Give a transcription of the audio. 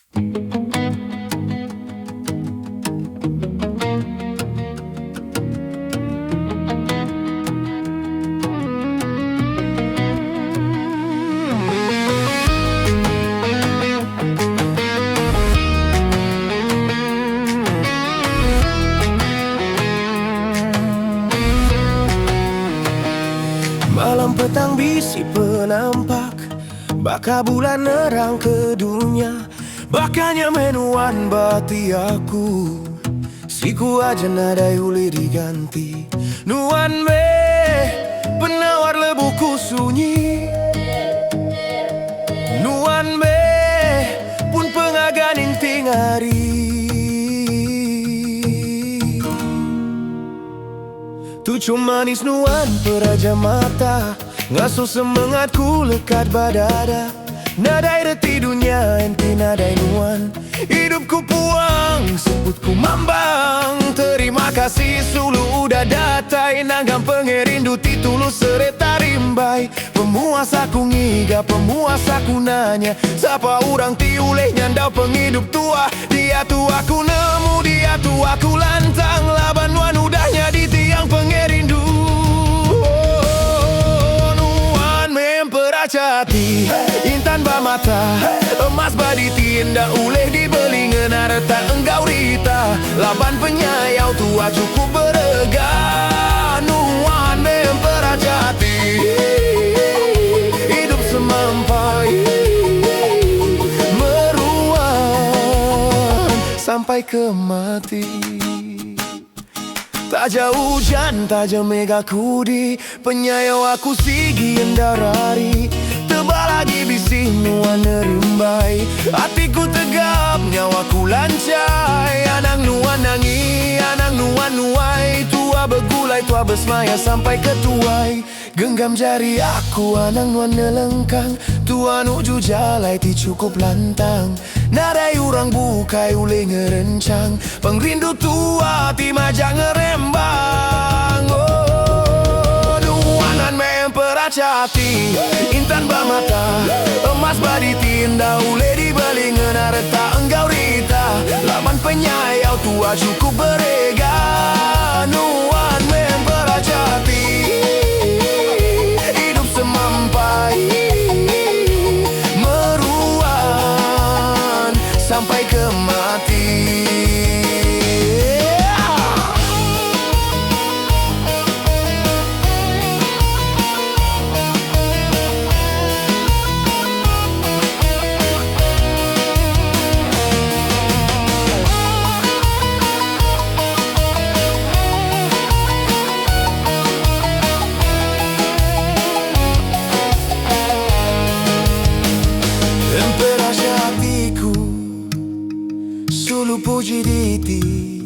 Malam petang bisi penampak, baka bulan nerang ke dunia. Bakanya menuan bati aku, siku aja nada uli diganti. Nuan be penawar lebuku sunyi, nuan be pun pengaganing tingari. Tujuh manis nuan peraja mata, ngasuh semangatku lekat badada. Nadai reti dunia enti nadai nuan, hidupku puang sebutku mambang. Terima kasih sulu udah datai, nanggam pengerindu titulus sereta rimbai. Pemuasaku ngiga, pemuasaku nanya, siapa orang tiuleh nyandau penghidup tua. Dia tua aku nemu, dia tua aku lantang, laban nuan udahnya di tiang pengerindu. Nuan memperacati, intan bamata, emas badi tindak uleh dibeli ngenareta enggau rita. Laban penyayau tua cukup berega, nuan memperacati, hidup semampai meruan sampai ke mati. Taja hujan, taja mega kudi, penyayau aku sigi endarari. Tebal lagi bisi nuan nerimbai, hatiku tegap, nyawaku lancai. Anang nuan nangi, anang nuan nuai, tua begulai, tua besmaya sampai ke tuai. Genggam jari aku, anang nuan nelengkang, tua nuju jalai ti cukup lantang. Nadai urang bukai ule ngerencang, pengrindu tua ti majang ngerembang. Oh, nuanan memperacati, intan bamata, emas badi tinda ule dibeli ngenareta enggau rita. Laman penyayau tua cukup berega, nuan memperacati, hidup semampai meruan sampai ke mati. Emperasya hatiku, sulu puji diti,